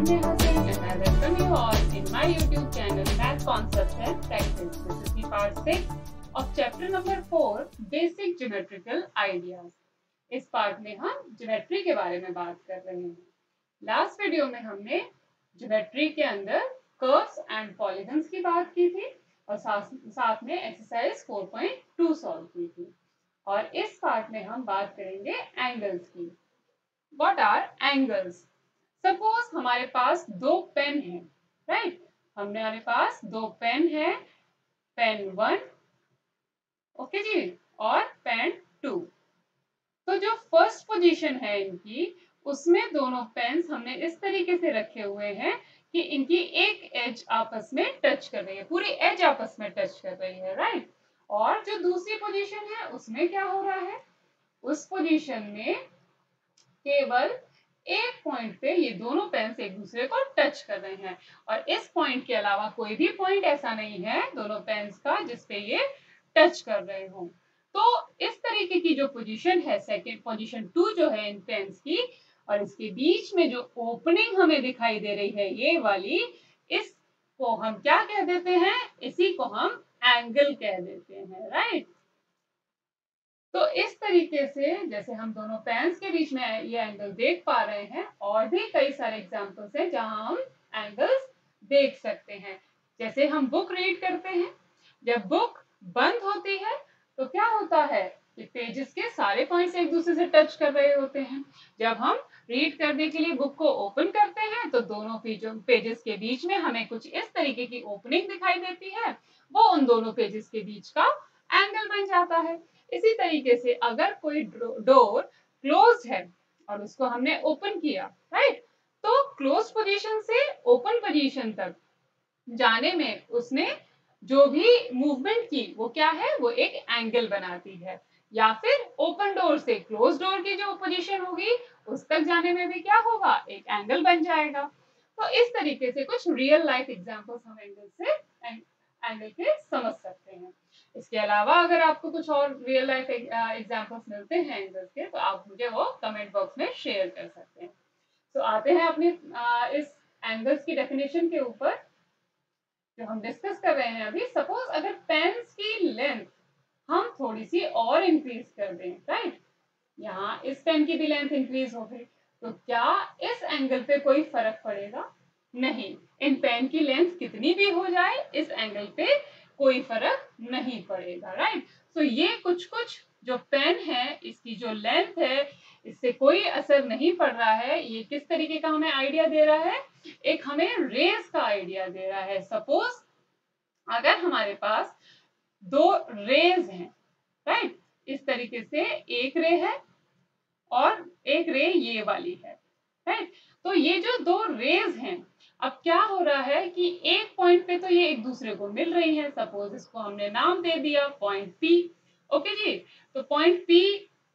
Neha Singh and I welcome you all in my YouTube channel Math Concepts and Practice. This is the part 6 of chapter number 4 Basic Geometrical Ideas. इस part में हम geometry के बारे में बात कर रहे हैं। लास्ट वीडियो में हमने ज्योमेट्री के अंदर कर्व्स एंड पॉलीगन्स की बात की थी और साथ में एक्सरसाइज 4.2 सॉल्व की थी। और इस पार्ट में हम बात करेंगे एंगल्स की। What are angles? Suppose हमारे पास दो पेन हैं, राइट? हमारे पास दो पेन है, पेन 1 ओके जी और पेन 2। तो जो फर्स्ट पोजीशन है इनकी, उसमें दोनों पेन्स हमने इस तरीके से रखे हुए हैं कि इनकी एक एज आपस में टच कर रही है, पूरी एज आपस में टच कर रही है, राइट? और जो दूसरी पोजीशन है उसमें क्या हो रहा है, उस पोजीशन में केवल एक पॉइंट पे ये दोनों पेन्स एक दूसरे को टच कर रहे हैं और इस पॉइंट के अलावा कोई भी पॉइंट ऐसा नहीं है दोनों पेन्स का जिसपे ये टच कर रहे हो। तो इस तरीके की जो पोजीशन है, सेकंड पोजीशन 2 जो है इन पेन्स की, और इसके बीच में जो ओपनिंग हमें दिखाई दे रही है ये वाली, इसको हम क्या कह देते हैं? इसी को हम एंगल कह देते हैं, राइट? तो इस तरीके से जैसे हम दोनों पेन्स के बीच में ये एंगल देख पा रहे हैं, और भी कई सारे एग्जांपल्स हैं जहां हम एंगल्स देख सकते हैं। जैसे हम बुक रीड करते हैं, जब बुक बंद होती है तो क्या होता है कि पेजेस के सारे पॉइंट्स एक दूसरे से टच कर रहे होते हैं। जब हम रीड करने के लिए बुक को ओपन करते हैं तो दोनों पेजेस के बीच में हमें कुछ इस तरीके की ओपनिंग दिखाई देती है, वो उन दोनों पेजेस के बीच का एंगल बन जाता है। इसी तरीके से अगर कोई डोर क्लोज है और उसको हमने ओपन किया, राइट, तो क्लोज पोजीशन से ओपन पोजीशन तक जाने में उसने जो भी मूवमेंट की वो क्या है, वो एक एंगल बनाती है। या फिर ओपन डोर से क्लोज डोर की जो पोजीशन होगी उस तक जाने में भी क्या होगा, एक एंगल बन जाएगा। तो इस तरीके से कुछ रियल लाइफ एग्जांपल्स हम एंगल के समझ सकते हैं। इसके अलावा अगर आपको कुछ और रियल लाइफ एग्जांपल्स मिलते हैं एंगल्स के, तो आप मुझे वो कमेंट बॉक्स में शेयर कर सकते हैं। तो आते हैं अपने इस एंगल्स की डेफिनेशन के ऊपर जो हम डिस्कस कर रहे हैं अभी। सपोज अगर पेन्स की लेंथ हम थोड़ी सी और इंक्रीज कर दें, राइट, यहाँ इस पेन की भी लेंथ इंक्रीज हो गई, तो क्या इस एंगल पे कोई फर्क पड़ेगा? नहीं, इन पेन की लेंथ कितनी भी हो जाए इस एंगल पे कोई फर्क नहीं पड़ेगा, राइट? तो ये कुछ जो पेन है इसकी जो लेंथ है इससे कोई असर नहीं पड़ रहा है। ये किस तरीके का हमें आइडिया दे रहा है? एक हमें रेज का आइडिया दे रहा है। सपोज अगर हमारे पास दो रेज हैं, राइट, इस तरीके से एक रे है और एक रे ये वाली है, राइट? तो ये जो दो रेज हैं, अब क्या हो रहा है कि एक पॉइंट पे तो ये एक दूसरे को मिल रही है। सपोज इसको हमने नाम दे दिया पॉइंट P, ओके जी। तो पॉइंट P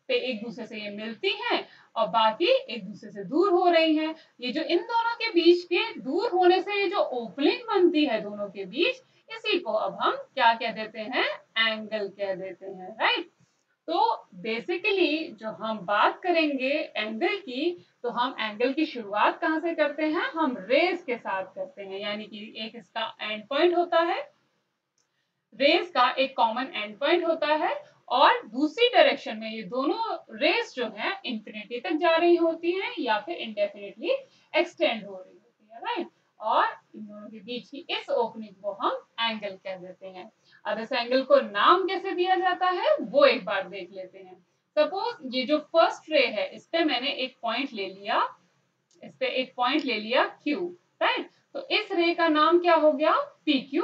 पे एक दूसरे से ये मिलती हैं और बाकी एक दूसरे से दूर हो रही हैं। ये जो इन दोनों के बीच के दूर होने से ये जो ओपनिंग बनती है दोनों के बीच, इसी को अब हम क्या कह देते हैं? एंगल कह देते हैं, राइट? तो बेसिकली जो हम बात करेंगे एंगल की, तो हम एंगल की शुरुआत कहाँ से करते हैं? हम रेज के साथ करते हैं, यानी कि एक इसका एंड पॉइंट होता है, रेज का एक कॉमन एंड पॉइंट होता है, और दूसरी डायरेक्शन में ये दोनों रेज जो है इंफिनिटी तक जा रही होती हैं या फिर इंडेफिनिटली एक्सटेंड हो रही होती है, राइट? और इन दोनों के बीच की इस ओपनिंग को हम एंगल कह देते हैं। अब इस एंगल को नाम कैसे दिया जाता है वो एक बार देख लेते हैं। सपोज ये जो फर्स्ट रे है इस पे मैंने एक पॉइंट ले लिया, इस पे एक पॉइंट ले लिया Q, राइट? तो इस रे का नाम क्या हो गया? PQ,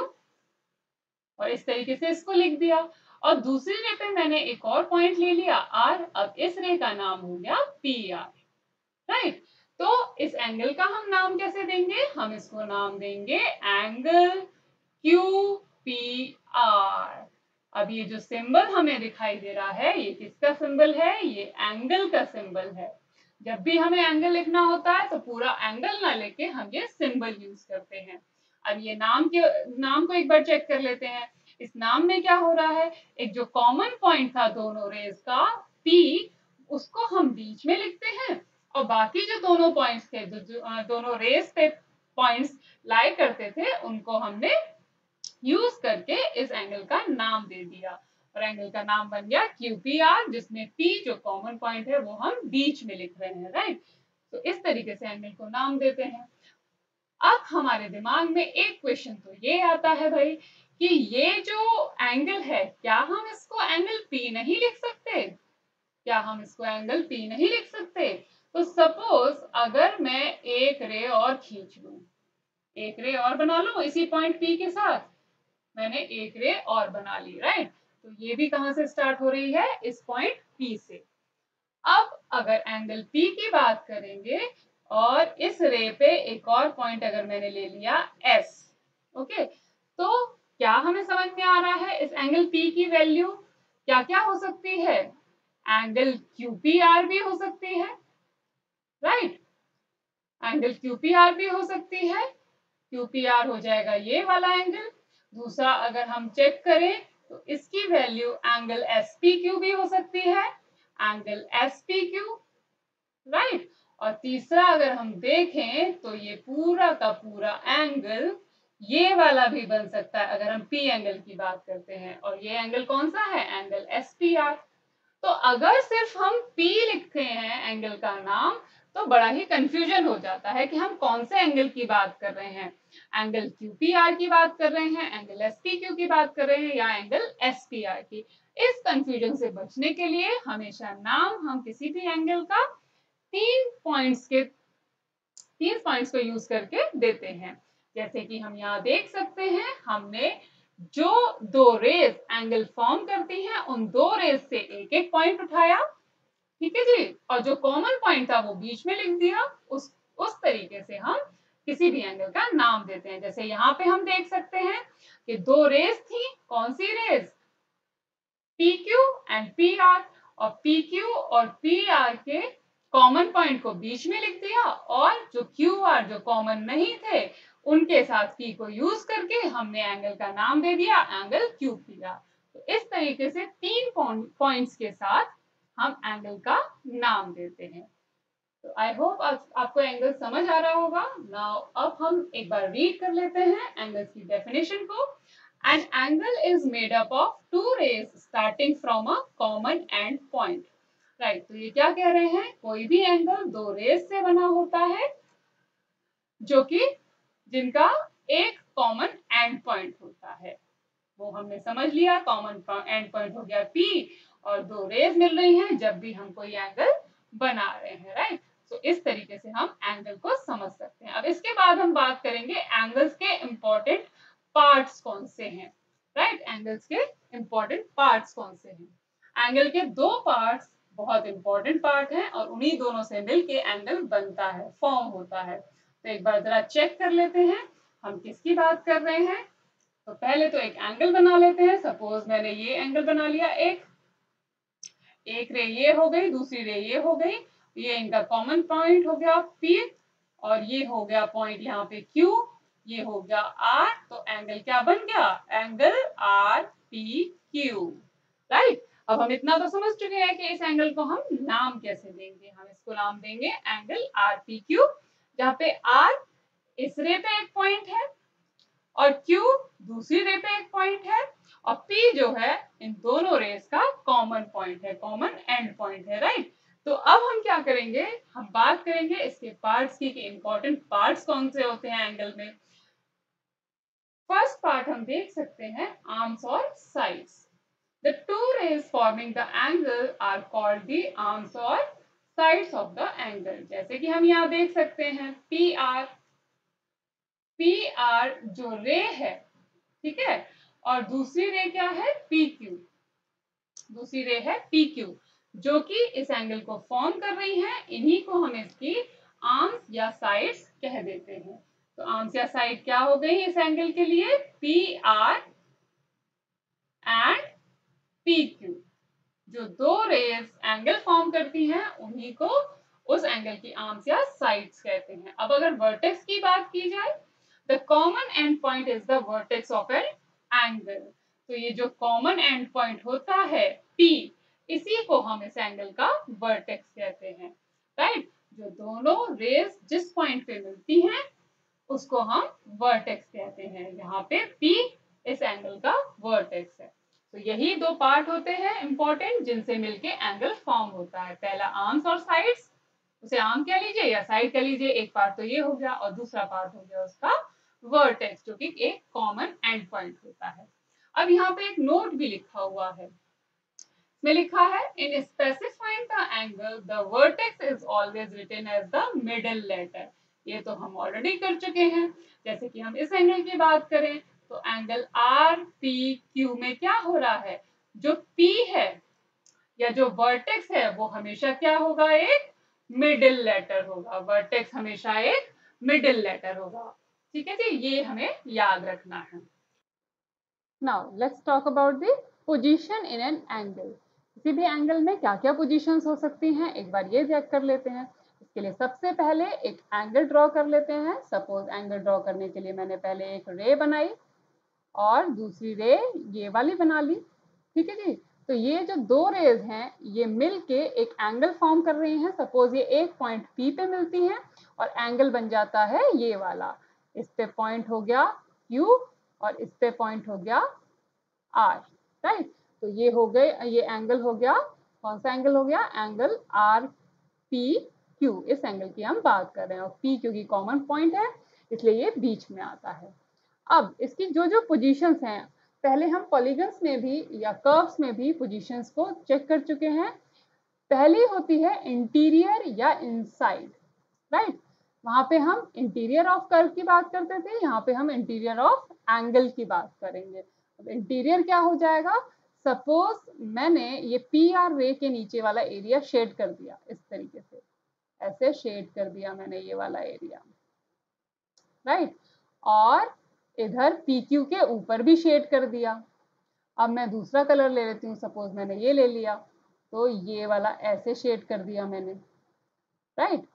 और इस तरीके से इसको लिख दिया। और दूसरी रे पे मैंने एक और पॉइंट ले लिया R, अब इस रे का नाम हो गया PR, राइट? तो इस एंगल का हम नाम कैसे देंगे? हम इसको नाम देंगे एंगल QPR। अब ये जो सिंबल हमें दिखाई दे रहा है ये किसका सिंबल है? ये एंगल का सिंबल है। जब भी हमें एंगल लिखना होता है तो पूरा एंगल ना लेके हम ये सिंबल यूज करते हैं। अब ये नाम को एक बार चेक कर लेते हैं। इस नाम में क्या हो रहा है? एक जो कॉमन पॉइंट था दोनों रेज का P, उसको हम बीच में लिखते हैं और बाकी जो दोनों पॉइंट्स थे, दोनों रेस पे पॉइंट्स लाई करते थे, उनको हमने यूज करके इस एंगल का नाम दे दिया और एंगल का नाम बन गया QPR, जिसमें P जो कॉमन पॉइंट है वो हम बीच में लिख रहे हैं, राइट। तो इस तरीके से एंगल को नाम देते हैं। अब हमारे दिमाग में एक क्वेश्चन तो ये आता है भाई कि ये जो एंगल है, क्या हम इसको एंगल P नहीं लिख सकते? क्या हम इसको एंगल P नहीं लिख सकते? तो सपोज अगर मैं एक रे और खींच लूं, एक रे और बना लूं इसी पॉइंट P के साथ, मैंने एक रे और बना ली, राइट। तो ये भी कहां से स्टार्ट हो रही है? इस पॉइंट P से। अब अगर एंगल P की बात करेंगे और इस रे पे एक और पॉइंट अगर मैंने ले लिया S, ओके, तो क्या हमें समझ में आ रहा है इस एंगल P की वैल्यू क्या क्या हो सकती है? एंगल QPR भी हो सकती है, राइट। एंगल QPR भी हो सकती है। QPR हो जाएगा ये वाला एंगल। दूसरा अगर हम चेक करें तो इसकी वैल्यू एंगल SPQ भी हो सकती है, एंगल SPQ, राइट। और तीसरा अगर हम देखें तो ये पूरा का पूरा एंगल ये वाला भी बन सकता है अगर हम P एंगल की बात करते हैं, और ये एंगल कौन सा है? Angle SPR। तो अगर सिर्फ हम P लिखते हैं एंगल का नाम, तो बड़ा ही कंफ्यूजन हो जाता है कि हम कौन से एंगल की बात कर रहे हैं, एंगल QPR की बात कर रहे हैं, एंगल SPQ की बात कर रहे हैं, या एंगल SPR की। इस कंफ्यूजन से बचने के लिए हमेशा नाम हम किसी भी एंगल का तीन पॉइंट्स को यूज करके देते हैं। जैसे कि हम यहाँ देख सकते हैं, हमने जो दो रेज एंगल फॉर्म करती हैं उन दो रेज से एक एक पॉइंट उठाया, ठीक है जी, और जो कॉमन पॉइंट था वो बीच में लिख दिया। उस तरीके से हम किसी भी एंगल का नाम देते हैं। जैसे यहाँ पे हम देख सकते हैं कि दो रेज थी, कौन सी रेज? PQ एंड PR, और PQ और PR के कॉमन पॉइंट को बीच में लिख दिया, और जो QR जो कॉमन नहीं थे उनके साथ P को यूज करके हमने एंगल का नाम दे दिया एंगल QPR। तो इस तरीके से तीन पॉइंट्स के साथ हम एंगल का नाम देते हैं। तो आई होप आपको एंगल समझ आ रहा होगा। नाउ अब हम एक बार रीड कर लेते हैं एंगल्स की डेफिनेशन को। An angle is made up of two rays starting from a common end point. Right, तो ये क्या कह रहे हैं? कोई भी एंगल दो रेस से बना होता है जो कि जिनका एक कॉमन एंड पॉइंट होता है। वो हमने समझ लिया, कॉमन एंड पॉइंट हो गया P, और दो रेज मिल रही हैं जब भी हम कोई एंगल बना रहे हैं, राइट। तो इस तरीके से हम एंगल को समझ सकते हैं। अब इसके बाद हम बात करेंगे एंगल्स के इंपॉर्टेंट पार्ट्स कौन से हैं, राइट। एंगल्स के इंपॉर्टेंट पार्ट्स कौन से हैं? एंगल के दो पार्ट्स बहुत इंपॉर्टेंट पार्ट हैं और उन्हीं दोनों से मिलके एंगल बनता है, फॉर्म होता है। तो एक बार जरा चेक कर लेते हैं हम किसकी बात कर रहे हैं। तो पहले तो एक एंगल बना लेते हैं। सपोज मैंने ये एंगल बना लिया, एक रे ये हो गई, दूसरी रे ये हो गई। ये इनका कॉमन पॉइंट हो गया P, और ये हो गया पॉइंट यहाँ पे Q, ये हो गया R। तो एंगल क्या बन गया? Angle RPQ, right. अब हम इतना तो समझ चुके हैं कि इस एंगल को हम नाम कैसे देंगे। हम इसको नाम देंगे एंगल RPQ, जहाँ पे R इस रे पे एक पॉइंट है और Q दूसरी रे पे एक पॉइंट है, और P जो है इन दोनों रेस का कॉमन पॉइंट है, कॉमन एंड पॉइंट है, राइट। तो अब हम क्या करेंगे, हम बात करेंगे इसके पार्ट्स की कि इंपॉर्टेंट पार्ट्स कौन से होते हैं एंगल में। फर्स्ट पार्ट हम देख सकते हैं आर्म्स और sides. The two rays forming the angle are called the arms or sides of the angle। जैसे कि हम यहाँ देख सकते हैं PR जो रे है, ठीक है, और दूसरी रे क्या है? PQ, दूसरी रे है PQ, जो कि इस एंगल को फॉर्म कर रही है। इन्हीं को हम इसकी आर्म्स या साइड्स कह देते हैं। तो आर्म्स या साइड क्या हो गई इस एंगल के लिए? PR and PQ। जो दो रेज एंगल फॉर्म करती हैं उन्हीं को उस एंगल की आर्म्स या साइड्स कहते हैं। अब अगर वर्टेक्स की बात की जाए, the common and point is the vertex of an angle. तो ये जो कॉमन एंड पॉइंट होता है P, इसी को हम इस एंगल का वर्टेक्स कहते हैं, राइट। जो दोनों रेज जिस पॉइंट पे मिलती हैं उसको हम वर्टेक्स कहते हैं। यहाँ पे P इस एंगल का वर्टेक्स है। तो यही दो पार्ट होते हैं इंपॉर्टेंट जिनसे मिलके एंगल फॉर्म होता है। पहला आर्म्स और साइड्स, उसे आर्म कह लीजिए या साइड कह लीजिए। एक पार्ट तो ये हो गया और दूसरा पार्ट हो गया उसका वर्टेक्स, जो कि एक कॉमन एंड पॉइंट होता है। अब यहाँ पे एक नोट भी लिखा हुआ है, में लिखा है in specifying the angle the vertex is always written as the middle letter. ये तो हम ऑलरेडी कर चुके हैं। जैसे कि हम इस एंगल की बात करें तो एंगल आर पी क्यू में क्या हो रहा है, जो P है या जो वर्टेक्स है वो हमेशा क्या होगा, एक मिडिल लेटर होगा। वर्टेक्स हमेशा एक मिडिल लेटर होगा। ठीक है जी, ये हमें याद रखना है। Now let's talk about the position in an angle. किसी भी एंगल में क्या क्या पोजीशंस हो सकती हैं, एक बार ये चेक कर लेते हैं। इसके लिए सबसे पहले एक एंगल ड्रॉ कर लेते हैं। सपोज एंगल ड्रॉ करने के लिए मैंने पहले एक रे बनाई और दूसरी रे ये वाली बना ली। ठीक है जी, तो ये जो दो रेज हैं ये मिलके एक एंगल फॉर्म कर रही हैं। सपोज ये एक पॉइंट P पे मिलती हैं और एंगल बन जाता है ये वाला। इस पे पॉइंट हो गया Q और इस पे पॉइंट हो गया R, राइट। तो ये हो गए, ये एंगल हो गया, कौन सा एंगल हो गया, एंगल RPQ। इस एंगल की हम बात कर रहे हैं और P क्योंकि कॉमन पॉइंट है इसलिए ये बीच में आता है। अब इसकी जो जो पोजीशंस हैं, पहले हम पॉलीगन्स में भी या कर्व्स में भी पोजीशंस को चेक कर चुके हैं। पहली होती है इंटीरियर या इनसाइड, राइट। वहां पे हम इंटीरियर ऑफ कर्व की बात करते थे, यहाँ पे हम इंटीरियर ऑफ एंगल की बात करेंगे। अब इंटीरियर क्या हो जाएगा, सपोज मैंने ये PR रे के नीचे वाला एरिया शेड कर दिया, इस तरीके से ऐसे शेड कर दिया मैंने ये वाला एरिया, राइट। और इधर PQ के ऊपर भी शेड कर दिया। अब मैं दूसरा कलर ले लेती हूँ, सपोज मैंने ये ले लिया तो ये वाला ऐसे शेड कर दिया मैंने, राइट।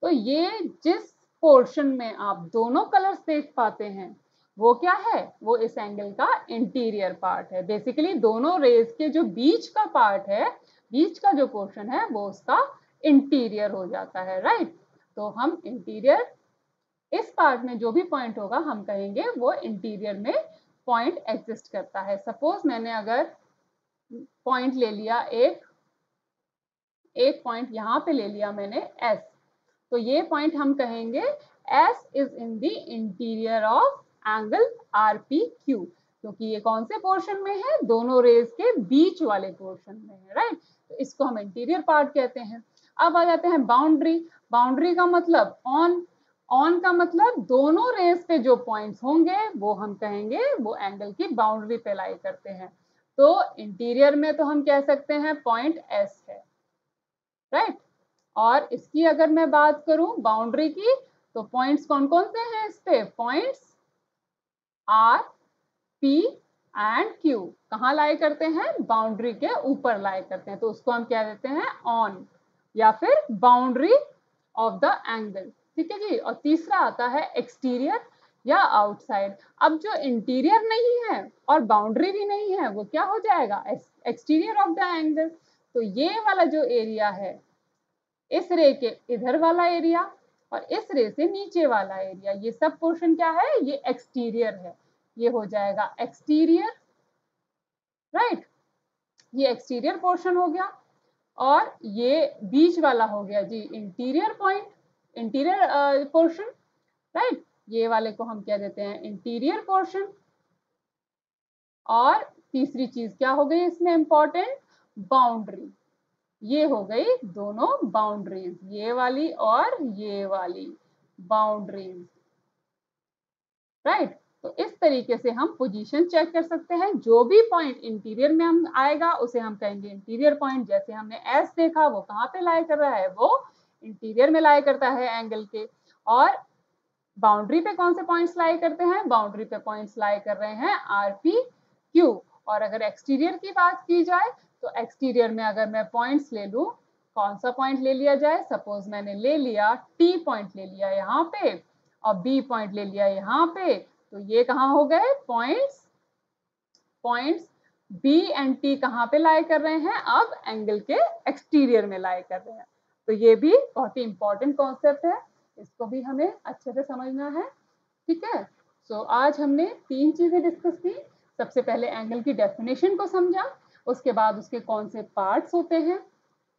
तो ये जिस पोर्शन में आप दोनों कलर्स देख पाते हैं वो क्या है, वो इस एंगल का इंटीरियर पार्ट है। बेसिकली दोनों रेज के जो बीच का पार्ट है, बीच का जो पोर्शन है वो उसका इंटीरियर हो जाता है, राइट। तो हम इंटीरियर, इस पार्ट में जो भी पॉइंट होगा हम कहेंगे वो इंटीरियर में पॉइंट एग्जिस्ट करता है। सपोज मैंने अगर पॉइंट ले लिया, एक पॉइंट यहाँ पे ले लिया मैंने S, तो ये पॉइंट हम कहेंगे S is in the interior of angle RPQ, क्योंकि ये कौन से पोर्शन में है, दोनों रेज के बीच वाले पोर्शन में है, राइट। तो इसको हम इंटीरियर पार्ट कहते हैं। अब आ जाते हैं बाउंड्री। बाउंड्री का मतलब ऑन का मतलब दोनों रेज पे जो पॉइंट्स होंगे वो हम कहेंगे वो एंगल की बाउंड्री पे लाई करते हैं। तो इंटीरियर में तो हम कह सकते हैं पॉइंट S है, राइट। और इसकी अगर मैं बात करूं बाउंड्री की, तो पॉइंट्स कौन कौन से हैं इस पे, points R, P and Q कहाँ लाई करते हैं, बाउंड्री के ऊपर लाई करते हैं। तो उसको हम क्या देते हैं, ऑन या फिर बाउंड्री ऑफ द एंगल। ठीक है जी। और तीसरा आता है एक्सटीरियर या आउटसाइड। अब जो इंटीरियर नहीं है और बाउंड्री भी नहीं है वो क्या हो जाएगा, एक्सटीरियर ऑफ द एंगल। तो ये वाला जो एरिया है, इस रे के इधर वाला एरिया और इस रे से नीचे वाला एरिया, ये सब पोर्शन क्या है, ये एक्सटीरियर है। ये हो जाएगा एक्सटीरियर, राइट। ये एक्सटीरियर पोर्शन हो गया और ये बीच वाला हो गया जी interior point, interior portion, right. ये वाले को हम क्या देते हैं, इंटीरियर पोर्शन। और तीसरी चीज क्या हो गई इसमें इंपॉर्टेंट, बाउंड्री। ये हो गई दोनों बाउंड्रीज, ये वाली और ये वाली बाउंड्रीज, राइट। तो इस तरीके से हम पोजीशन चेक कर सकते हैं। जो भी पॉइंट इंटीरियर में हम आएगा उसे हम कहेंगे इंटीरियर पॉइंट। जैसे हमने एस देखा वो कहाँ पे लाई कर रहा है, वो इंटीरियर में लाई करता है एंगल के। और बाउंड्री पे कौन से पॉइंट्स लाई करते हैं, बाउंड्री पे पॉइंट्स लाई कर रहे हैं RPQ। और अगर एक्सटीरियर की बात की जाए तो एक्सटीरियर में अगर मैं पॉइंट्स ले लूं, कौन सा पॉइंट ले लिया जाए, सपोज मैंने ले लिया T पॉइंट ले लिया यहाँ पे और B पॉइंट ले लिया यहाँ पे, तो ये कहाँ हो गए पॉइंट्स B एंड T कहाँ पे लाई कर रहे हैं, अब एंगल के एक्सटीरियर में लाई कर रहे हैं। तो ये भी बहुत ही इंपॉर्टेंट कॉन्सेप्ट है, इसको भी हमें अच्छे से समझना है। ठीक है, सो आज हमने 3 चीजें डिस्कस की। सबसे पहले एंगल की डेफिनेशन को समझा, उसके बाद उसके कौन से पार्ट्स होते हैं,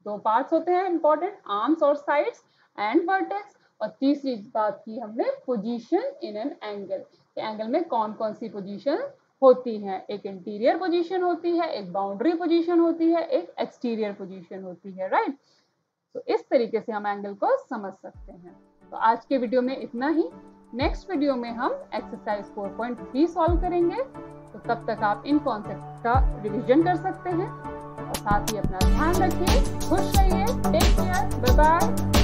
2 पार्ट्स होते हैं इंपॉर्टेंट, आर्म्स और साइड्स एंड वर्टेक्स, और तीसरी बात की हमने position in an angle, angle में कौन कौन सी पोजीशन होती है। एक इंटीरियर पोजीशन होती है, एक बाउंड्री पोजीशन होती है, एक एक्सटीरियर पोजीशन होती है, राइट। तो इस तरीके से हम एंगल को समझ सकते हैं। तो आज के वीडियो में इतना ही। नेक्स्ट वीडियो में हम एक्सरसाइज 4.3 सॉल्व करेंगे। तो तब तक आप इन कॉन्सेप्ट का रिवीजन कर सकते हैं और साथ ही अपना ध्यान रखिए। खुश रहिए, टेक केयर, बाय बाय।